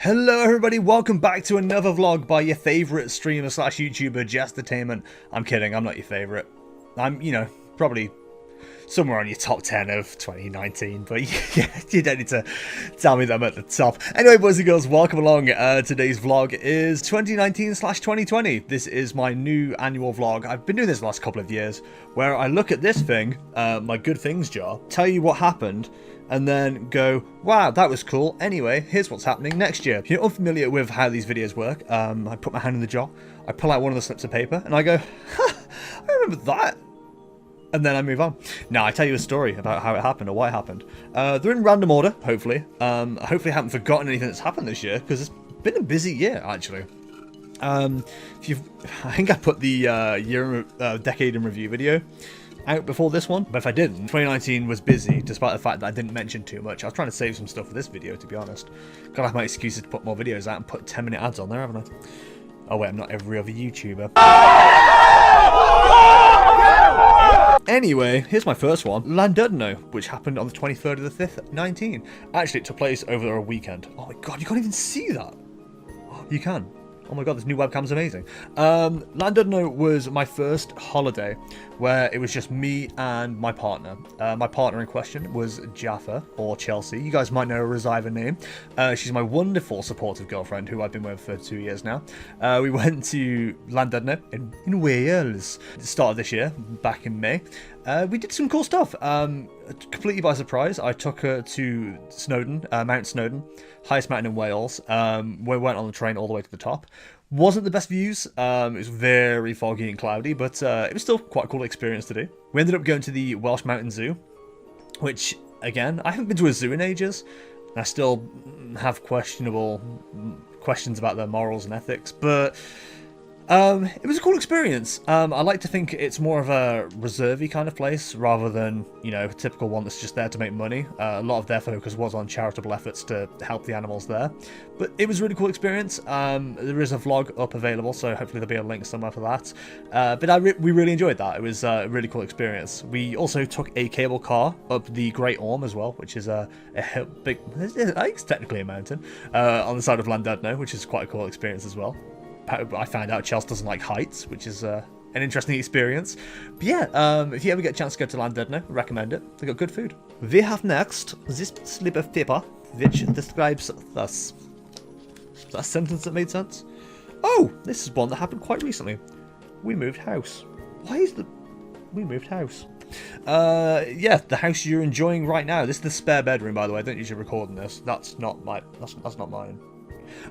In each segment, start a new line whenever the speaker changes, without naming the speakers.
Hello everybody, welcome back to another vlog by your favourite streamer slash YouTuber, Jess the Team. I'm kidding, I'm not your favourite. I'm, probably somewhere on your top 10 of 2019, but yeah, you don't need to tell me that I'm at the top. Anyway, boys and girls, welcome along. Today's vlog is 2019/2020. This is my new annual vlog. I've been doing this the last couple of years, where I look at this thing, my good things jar, tell you what happened, and then go, wow, that was cool. Anyway, here's what's happening next year. If you're unfamiliar with how these videos work, I put my hand in the jar, I pull out one of the slips of paper, and I go, ha, I remember that. And then I move on. Now, I tell you a story about how it happened or why it happened. They're in random order, hopefully. Hopefully I haven't forgotten anything that's happened this year, because it's been a busy year, actually. I think I put the decade in review video out before this one, but if I didn't, 2019 was busy, despite the fact that I didn't mention too much. I was trying to save some stuff for this video, to be honest. Gotta have my excuses to put more videos out and put 10-minute ads on there, haven't I? Oh wait, I'm not every other YouTuber. Anyway, here's my first one, LAN Dont Know, which happened on the 23rd of the 5th, 19. Actually, it took place over a weekend. Oh my god, you can't even see that. Oh, you can. Oh my god, this new webcam's amazing. LAN Dont Know was my first holiday where it was just me and my partner. My partner in question was Jaffa, or Chelsea. You guys might know her as either name. She's my wonderful supportive girlfriend who I've been with for 2 years now. We went to LAN Dont Know in Wales at the start of this year, back in May. We did some cool stuff. Completely by surprise, I took her to Snowdon, Mount Snowdon, highest mountain in Wales. We went on the train all the way to the top. Wasn't the best views. It was very foggy and cloudy, but it was still quite a cool experience to do. We ended up going to the Welsh Mountain Zoo, which, again, I haven't been to a zoo in ages. I still have questionable questions about their morals and ethics, but it was a cool experience. I like to think it's more of a reserve-y kind of place rather than, a typical one that's just there to make money. A lot of their focus was on charitable efforts to help the animals there. But it was a really cool experience. There is a vlog up available, so hopefully there'll be a link somewhere for that. But we really enjoyed that. It was a really cool experience. We also took a cable car up the Great Orme as well, which is a big, I think it's technically a mountain, on the side of LAN Dont Know, which is quite a cool experience as well. I found out Chelsea doesn't like heights, which is an interesting experience. But yeah, if you ever get a chance to go to LAN Dont Know, recommend it. They got good food. We have next this slip of paper, which describes thus. Is that a sentence that made sense? Oh, this is one that happened quite recently. We moved house. Why is we moved house? Yeah, the house you're enjoying right now. This is the spare bedroom, by the way. I don't usually record in this. That's not mine.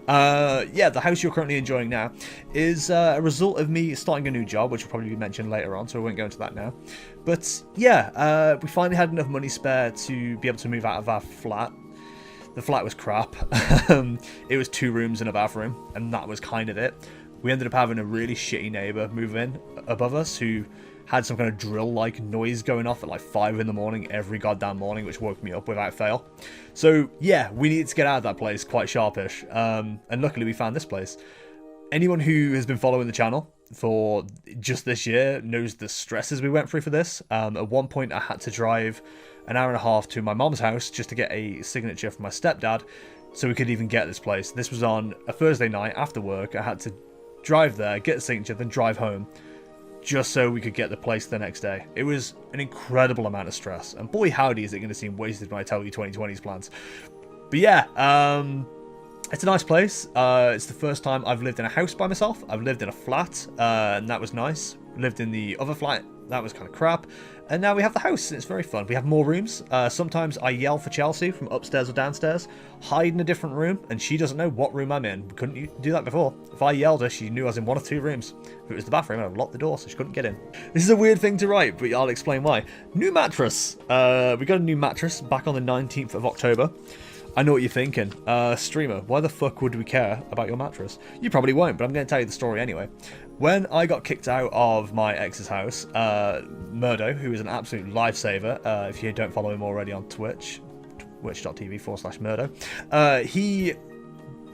Yeah, the house you're currently enjoying now is a result of me starting a new job, which will probably be mentioned later on, so I won't go into that now. But yeah, we finally had enough money spare to be able to move out of our flat. The flat was crap. It was 2 rooms and a bathroom, and that was kind of it. We ended up having a really shitty neighbour move in above us who had some kind of drill-like noise going off at like 5 in the morning every goddamn morning, which woke me up without fail. So yeah, we needed to get out of that place quite sharpish, and luckily we found this place. Anyone who has been following the channel for just this year knows the stresses we went through for this. At one point I had to drive an hour and a half to my mom's house just to get a signature from my stepdad so we could even get this place. This was on a Thursday night after work. I had to drive there, get a signature, then drive home, just so we could get the place the next day. It was an incredible amount of stress, and boy howdy is it going to seem wasted when I tell you 2020's plans. But yeah, it's a nice place. It's the first time I've lived in a house by myself. I've lived in a flat, and that was nice. Lived in the other flat, that was kind of crap. And now we have the house, and it's very fun. We have more rooms. Sometimes I yell for Chelsea from upstairs or downstairs, hide in a different room, and she doesn't know what room I'm in. Couldn't do that before. If I yelled her, she knew I was in one of 2 rooms. If it was the bathroom, I'd lock the door so she couldn't get in. This is a weird thing to write, but I'll explain why. New mattress. We got a new mattress back on the 19th of October. I know what you're thinking. Streamer, why the fuck would we care about your mattress? You probably won't, but I'm going to tell you the story anyway. When I got kicked out of my ex's house, Murdo, who is an absolute lifesaver, if you don't follow him already on Twitch, twitch.tv/Murdo, he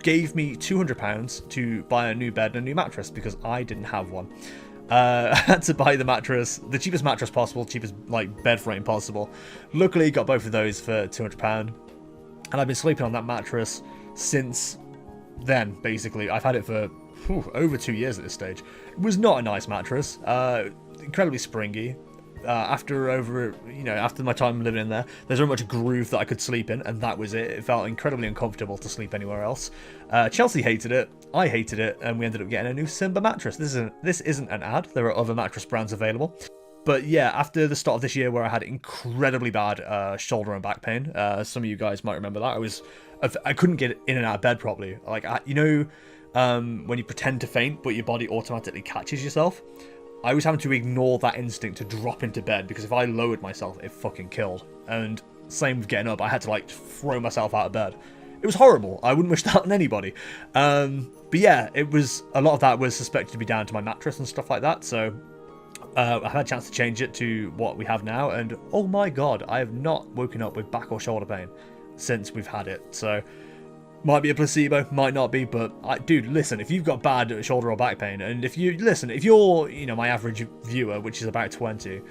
gave me £200 to buy a new bed and a new mattress because I didn't have one. I had to buy the mattress, the cheapest mattress possible, cheapest bed frame possible. Luckily, got both of those for £200. And I've been sleeping on that mattress since then, basically. I've had it for over 2 years at this stage. It was not a nice mattress. Incredibly springy. After my time living in there, there's very much a groove that I could sleep in, and that was it. It felt incredibly uncomfortable to sleep anywhere else. Chelsea hated it, I hated it, and we ended up getting a new Simba mattress. This isn't an ad. There are other mattress brands available. But yeah, after the start of this year where I had incredibly bad shoulder and back pain, some of you guys might remember that, I couldn't get in and out of bed properly. Like, when you pretend to faint, but your body automatically catches yourself? I was having to ignore that instinct to drop into bed, because if I lowered myself, it fucking killed. And same with getting up, I had to like throw myself out of bed. It was horrible. I wouldn't wish that on anybody. But yeah, a lot of that was suspected to be down to my mattress and stuff like that, so I had a chance to change it to what we have now, and oh my god, I have not woken up with back or shoulder pain since we've had it. So might be a placebo, might not be, but dude, listen, if you've got bad shoulder or back pain, and if you're, my average viewer, which is about 20,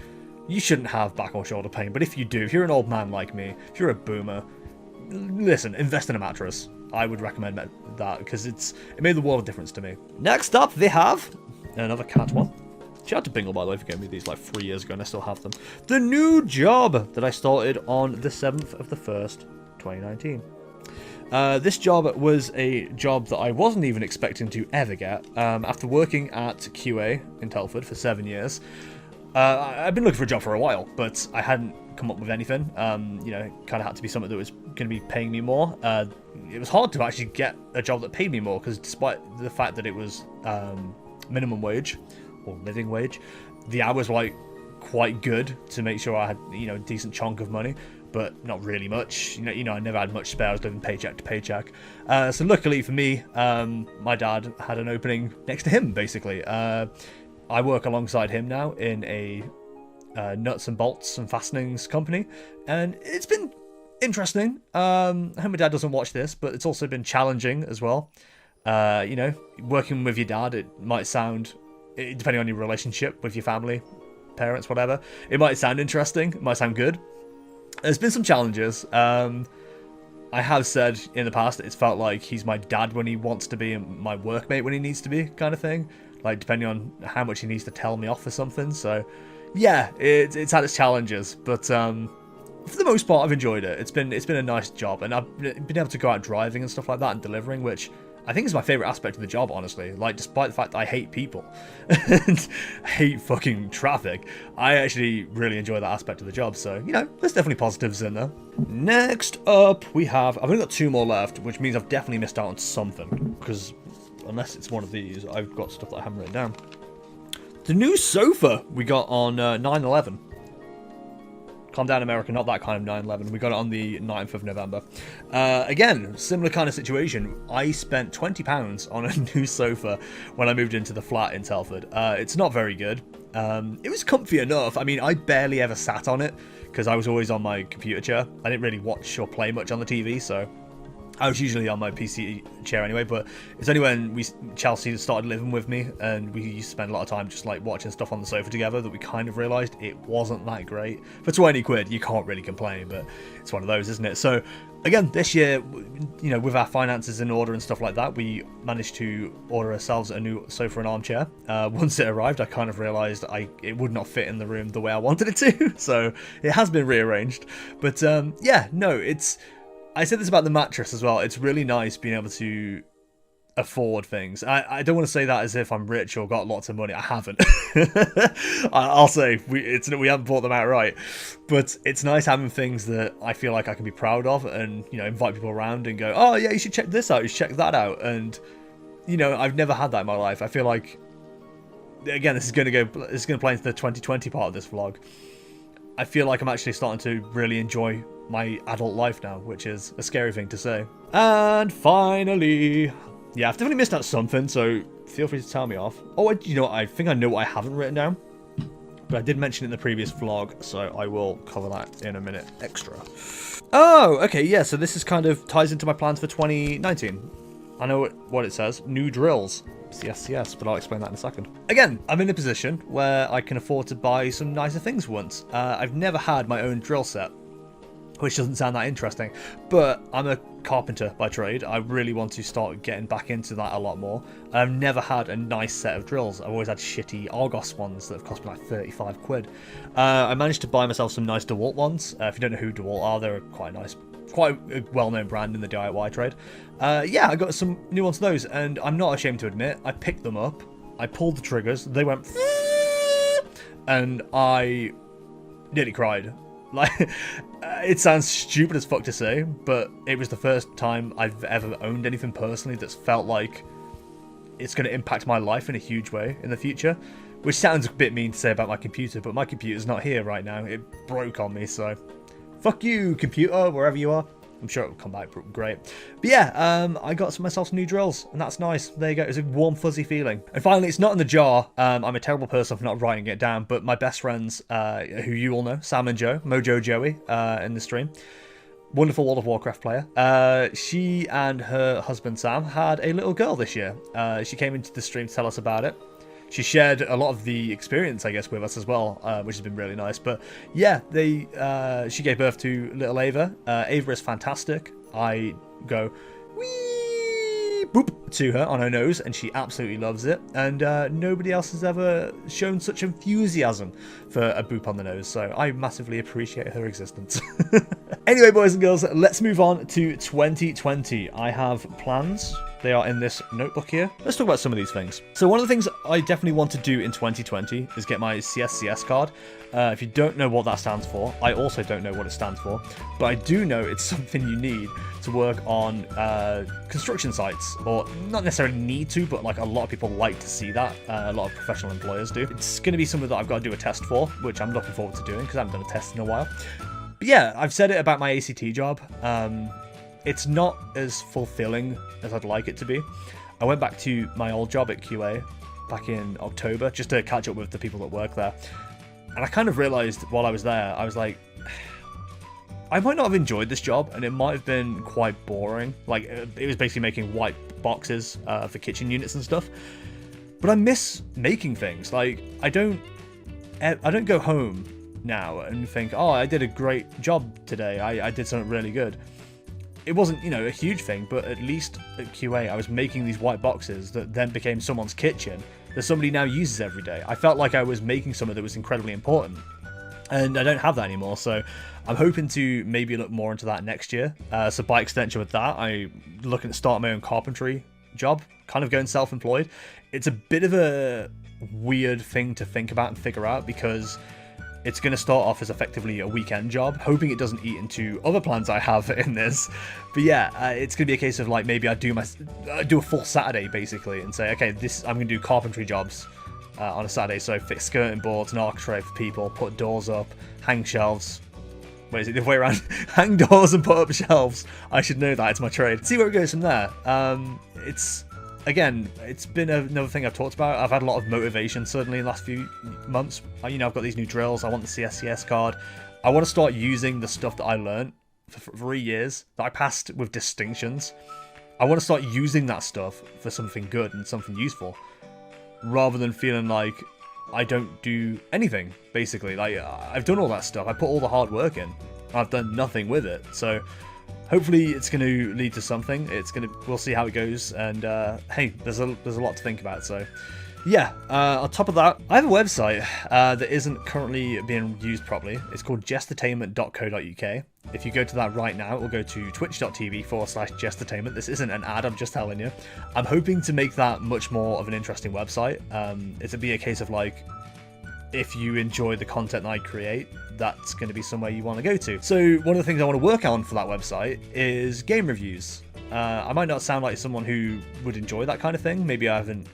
you shouldn't have back or shoulder pain. But if you do, if you're an old man like me, if you're a boomer, listen, invest in a mattress. I would recommend that, because it made the world of difference to me. Next up, they have another cat one. Shout out to Bingle, by the way, for getting me these like 3 years ago, and I still have them. The new job that I started on the 7th of the 1st, 2019. This job was a job that I wasn't even expecting to ever get. After working at QA in Telford for 7 years, I've been looking for a job for a while, but I hadn't come up with anything. It kind of had to be something that was going to be paying me more. It was hard to actually get a job that paid me more, because despite the fact that it was minimum wage or living wage, the hours were like quite good to make sure I had a decent chunk of money, but not really much. I never had much spare. I was living paycheck to paycheck. So luckily for me, my dad had an opening next to him, basically. I work alongside him now in a nuts and bolts and fastenings company, and it's been interesting. I hope my dad doesn't watch this, but it's also been challenging as well. Working with your dad, it might sound, depending on your relationship with your family, parents, whatever, it might sound interesting, it might sound good. There's been some challenges. I have said in the past that it's felt like he's my dad when he wants to be and my workmate when he needs to be, kind of thing. Like, depending on how much he needs to tell me off for something. So, yeah, it's had its challenges. But for the most part, I've enjoyed it. It's been a nice job. And I've been able to go out driving and stuff like that and delivering, which I think is my favourite aspect of the job, honestly. Like, despite the fact that I hate people and hate fucking traffic, I actually really enjoy that aspect of the job. So, there's definitely positives in there. Next up, I've only got 2 more left, which means I've definitely missed out on something. Because unless it's one of these, I've got stuff that I haven't written down. The new sofa we got on 9/11. Calm down, America, not that kind of 9/11. We got it on the 9th of November. Again, similar kind of situation. I spent £20 on a new sofa when I moved into the flat in Telford. It's not very good. It was comfy enough. I mean, I barely ever sat on it because I was always on my computer chair. I didn't really watch or play much on the TV, so I was usually on my PC chair anyway, but it's only when Chelsea started living with me and we used to spend a lot of time just like watching stuff on the sofa together that we kind of realised it wasn't that great. For 20 quid, you can't really complain, but it's one of those, isn't it? So again, this year, with our finances in order and stuff like that, we managed to order ourselves a new sofa and armchair. Once it arrived, I kind of realised it would not fit in the room the way I wanted it to, so it has been rearranged. But I said this about the mattress as well. It's really nice being able to afford things. I don't want to say that as if I'm rich or got lots of money. I haven't. I'll say we haven't bought them outright. But it's nice having things that I feel like I can be proud of and, invite people around and go, oh yeah, you should check this out, you should check that out. And, I've never had that in my life. I feel like, again, this is going to play into the 2020 part of this vlog. I feel like I'm actually starting to really enjoy my adult life now, which is a scary thing to say. And finally, yeah, I've definitely missed out something, so feel free to tell me off. Oh, I think I know what I haven't written down, but I did mention it in the previous vlog, so I will cover that in a minute extra. Oh, okay, yeah, so this is kind of ties into my plans for 2019. I know what it says, new drills. Yes, but I'll explain that in a second. Again, I'm in a position where I can afford to buy some nicer things once. I've never had my own drill set. which doesn't sound that interesting. But I'm a carpenter by trade. I really want to start getting back into that a lot more. I've never had a nice set of drills. I've always had shitty Argos ones that have cost me like 35 quid. I managed to buy myself some nice DeWalt ones. If you don't know who DeWalt are, they're quite nice. Quite a well-known brand in the DIY trade. Yeah, I got some new ones of those, and I'm not ashamed to admit, I picked them up, I pulled the triggers, they went and I nearly cried. Like, it sounds stupid as fuck to say, but it was the first time I've ever owned anything personally that's felt like it's going to impact my life in a huge way in the future. Which sounds a bit mean to say about my computer, but my computer's not here right now. It broke on me, so fuck you, computer, wherever you are. I'm sure it'll come back great. But yeah, I got myself some new drills, and that's nice. There you go. It's a warm, fuzzy feeling. And finally, it's not in the jar. I'm a terrible person for not writing it down, but my best friends, who you all know, Sam and Joe, Mojo Joey, in the stream, wonderful World of Warcraft player. She and her husband Sam had a little girl this year. She came into the stream to tell us about it. She shared a lot of the experience, I guess, with us as well, which has been really nice. But yeah, she gave birth to little Ava. Ava is fantastic. I go, wee, boop, to her on her nose, and she absolutely loves it. And nobody else has ever shown such enthusiasm for a boop on the nose, so I massively appreciate her existence. Anyway, boys and girls, let's move on to 2020. I have plans. They are in this notebook here. Let's talk about some of these things. So one of the things I definitely want to do in 2020 is get my CSCS card. If you don't know what that stands for, I also don't know what it stands for, but I do know it's something you need to work on construction sites, or not necessarily need to, but like a lot of people like to see that. A lot of professional employers do. It's going to be something that I've got to do a test for, which I'm looking forward to doing because I haven't done a test in a while. But yeah, I've said it about my ACT job. It's not as fulfilling as I'd like it to be. I went back to my old job at QA back in October just to catch up with the people that work there. And I kind of realized while I was there, I was like, I might not have enjoyed this job, and it might have been quite boring. Like, it was basically making white boxes for kitchen units and stuff. But I miss making things. Like, I don't go home now and think, oh, I did a great job today. I did something really good. It wasn't, you know, a huge thing, but at least at QA, I was making these white boxes that then became someone's kitchen that somebody now uses every day. I felt like I was making something that was incredibly important, and I don't have that anymore, so I'm hoping to maybe look more into that next year. So by extension with that, I'm looking to start my own carpentry job, kind of going self-employed. It's a bit of a weird thing to think about and figure out, because it's going to start off as effectively a weekend job, hoping it doesn't eat into other plans I have in this. But yeah, it's going to be a case of like, maybe I do a full Saturday basically and say, okay, I'm going to do carpentry jobs on a Saturday. So fix skirting boards, an architrave for people, put doors up, hang shelves. Wait, is it the way around? Hang doors and put up shelves. I should know that, it's my trade. See where it goes from there. Again, it's been another thing I've talked about. I've had a lot of motivation, certainly, in the last few months. You know, I've got these new drills. I want the CSCS card. I want to start using the stuff that I learned for 3 years, that I passed with distinctions. I want to start using that stuff for something good and something useful, rather than feeling like I don't do anything, basically. Like, I've done all that stuff. I put all the hard work in. I've done nothing with it. So hopefully it's going to lead to something. We'll see how it goes, and hey, there's a lot to think about. So yeah, on top of that, I have a website that isn't currently being used properly. It's called jestentertainment.co.uk. If you go to that right now, it will go to twitch.tv/jestentertainment. This isn't an ad, I'm just telling you. I'm hoping to make that much more of an interesting website. It'll be a case of like, if you enjoy the content that I create, that's going to be somewhere you want to go to. So one of the things I want to work on for that website is game reviews. I might not sound like someone who would enjoy that kind of thing. Maybe I haven't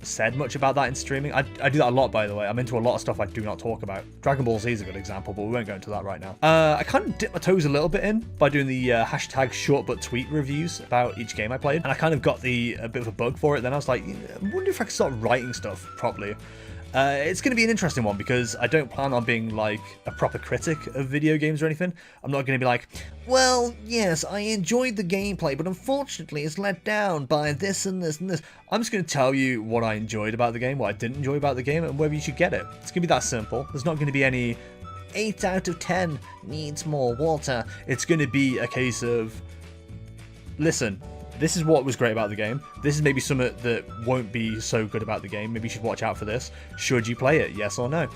said much about that in streaming. I do that a lot, by the way. I'm into a lot of stuff I do not talk about. Dragon Ball Z is a good example, but we won't go into that right now. I kind of dipped my toes a little bit in by doing the hashtag short but tweet reviews about each game I played, and I kind of got a bit of a bug for it. Then I was like, I wonder if I could start writing stuff properly. It's going to be an interesting one, because I don't plan on being like a proper critic of video games or anything. I'm not going to be like, well, yes, I enjoyed the gameplay, but unfortunately it's let down by this and this and this. I'm just going to tell you what I enjoyed about the game, what I didn't enjoy about the game, and whether you should get it. It's going to be that simple. There's not going to be any 8 out of 10 needs more water. It's going to be a case of, listen, this is what was great about the game. This is maybe something that won't be so good about the game. Maybe you should watch out for this. Should you play it? Yes or no?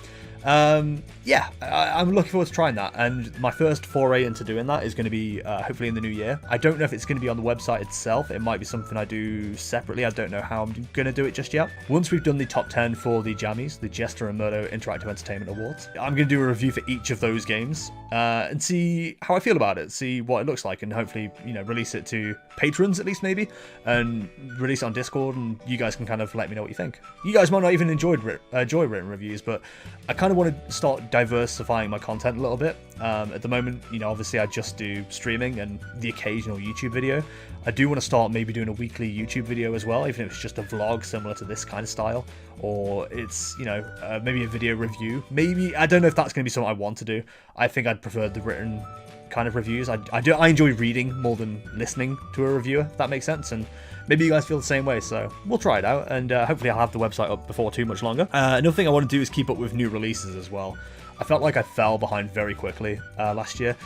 Yeah, I'm looking forward to trying that, and my first foray into doing that is going to be hopefully in the new year. I don't know if it's going to be on the website itself. It might be something I do separately. I don't know how I'm going to do it just yet. Once we've done the top 10 for the Jammies, the Jester and Murdo Interactive Entertainment Awards, I'm going to do a review for each of those games and see how I feel about it, see what it looks like, and hopefully, you know, release it to patrons at least maybe, and release it on Discord, and you guys can kind of let me know what you think. You guys might not even enjoy written reviews, but I kind of want to start diversifying my content a little bit. At the moment, you know, obviously I just do streaming and the occasional YouTube video. I do want to start maybe doing a weekly YouTube video as well, even if it's just a vlog similar to this kind of style, or it's, you know, maybe a video review. Maybe, I don't know if that's going to be something I want to do. I think I'd prefer the written kind of reviews. I enjoy reading more than listening to a reviewer, if that makes sense, and maybe you guys feel the same way, so we'll try it out, and hopefully I'll have the website up before too much longer. Another thing I want to do is keep up with new releases as well. I felt like I fell behind very quickly last year,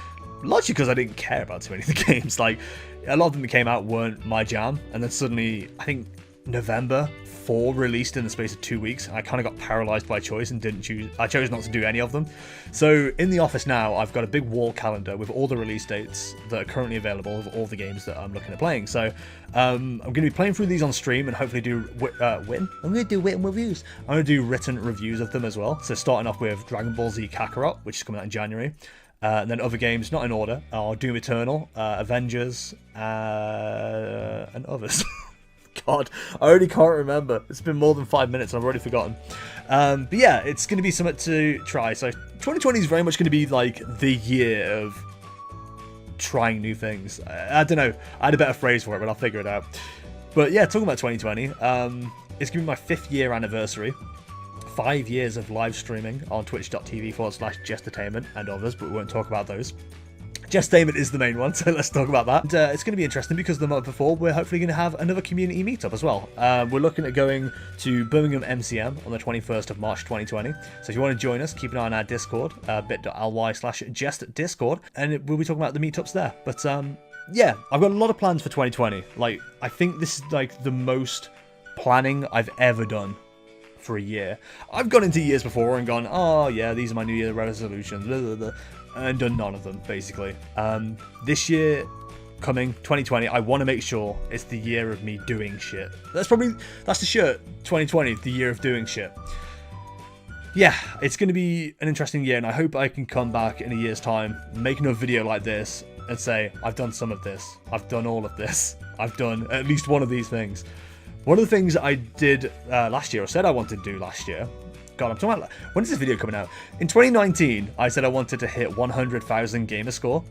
largely because I didn't care about too many of the games. Like, a lot of them that came out weren't my jam, and then suddenly, I think November 4 released in the space of 2 weeks. I kind of got paralyzed by choice and I chose not to do any of them. So in the office now, I've got a big wall calendar with all the release dates that are currently available of all the games that I'm looking at playing. So I'm going to be playing through these on stream and hopefully do I'm going to do written reviews. I'm going to do written reviews of them as well. So starting off with Dragon Ball Z Kakarot, which is coming out in January. And then other games, not in order, are Doom Eternal, Avengers, and others. God, I already can't remember. It's been more than 5 minutes and I've already forgotten. But yeah, it's going to be something to try. So 2020 is very much going to be like the year of trying new things. I don't know. I had a better phrase for it, but I'll figure it out. But yeah, talking about 2020, it's going to be my 5th year anniversary. 5 years of live streaming on twitch.tv/Jess and others, but we won't talk about those. Jess is the main one, so let's talk about that. And, it's going to be interesting because the month before, we're hopefully going to have another community meetup as well. We're looking at going to Birmingham MCM on the 21st of March 2020. So if you want to join us, keep an eye on our Discord, bit.ly/JessDiscord, and we'll be talking about the meetups there. But yeah, I've got a lot of plans for 2020. Like, I think this is like the most planning I've ever done for a year. I've gone into years before and gone, oh yeah, these are my New Year resolutions, blah, blah, blah, and done none of them, basically. This year, coming, 2020, I want to make sure it's the year of me doing shit. That's the shirt, 2020, the year of doing shit. Yeah, it's going to be an interesting year, and I hope I can come back in a year's time, make another video like this, and say, I've done some of this, I've done all of this, I've done at least one of these things. One of the things I did last year, or said I wanted to do last year, God, I'm talking about, when is this video coming out? In 2019, I said I wanted to hit 100,000 gamer score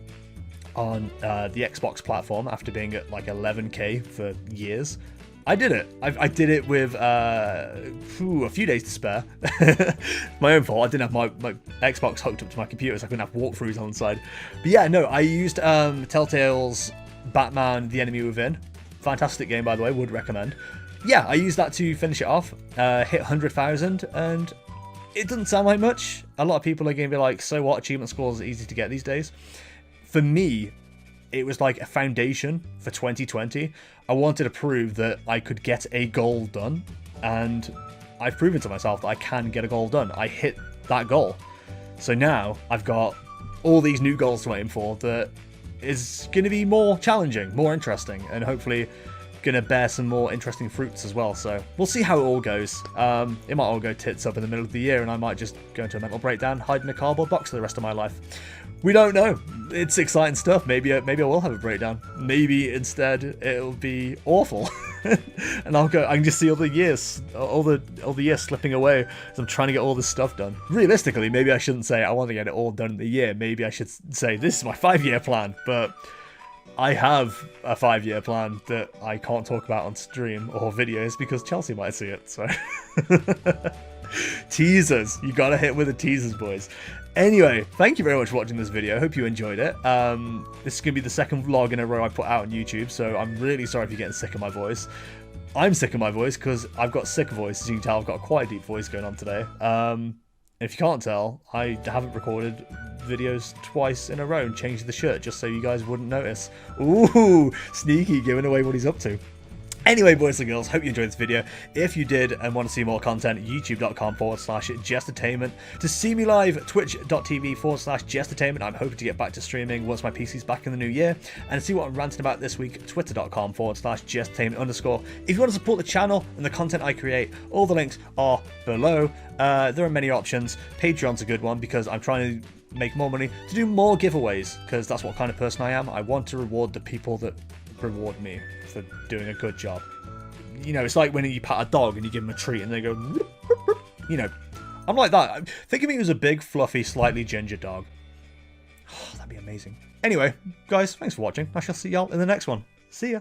on the Xbox platform after being at like 11k for years. I did it. I did it with a few days to spare. My own fault. I didn't have my Xbox hooked up to my computer, so I couldn't have walkthroughs on the side. But yeah, no, I used Telltale's Batman: The Enemy Within. Fantastic game, by the way. Would recommend. Yeah, I used that to finish it off, hit 100,000, and it doesn't sound like much. A lot of people are going to be like, so what, achievement scores are easy to get these days. For me, it was like a foundation for 2020. I wanted to prove that I could get a goal done, and I've proven to myself that I can get a goal done. I hit that goal. So now I've got all these new goals to aim for that is going to be more challenging, more interesting, and hopefully gonna bear some more interesting fruits as well. So we'll see how it all goes. It might all go tits up in the middle of the year and I might just go into a mental breakdown, hide in a cardboard box for the rest of my life. We don't know. It's exciting stuff. Maybe I will have a breakdown. Maybe instead it'll be awful. And I can just see all the years slipping away as I'm trying to get all this stuff done. Realistically, maybe I shouldn't say I want to get it all done in the year. Maybe I should say this is my 5-year plan, but I have a 5-year plan that I can't talk about on stream or videos because Chelsea might see it, so... Teasers. You gotta hit with the teasers, boys. Anyway, thank you very much for watching this video. Hope you enjoyed it. This is going to be the second vlog in a row I put out on YouTube, so I'm really sorry if you're getting sick of my voice. I'm sick of my voice because I've got sick voice. As you can tell, I've got quite a deep voice going on today. If you can't tell, I haven't recorded videos twice in a row and changed the shirt just so you guys wouldn't notice. Ooh, sneaky, giving away what he's up to. Anyway, boys and girls, hope you enjoyed this video. If you did and want to see more content, youtube.com/JessTheTainment. To see me live, twitch.tv/JessTheTainment. I'm hoping to get back to streaming once my PC's back in the new year. And to see what I'm ranting about this week, twitter.com/JessTheTainment_. If you want to support the channel and the content I create, all the links are below. There are many options. Patreon's a good one because I'm trying to make more money to do more giveaways, because that's what kind of person I am. I want to reward the people that reward me for doing a good job. You know, it's like when you pat a dog and you give them a treat and they go, you know, I'm like that. Think of me as a big, fluffy, slightly ginger dog. Oh, that'd be amazing. Anyway, guys, thanks for watching. I shall see y'all in the next one. See ya.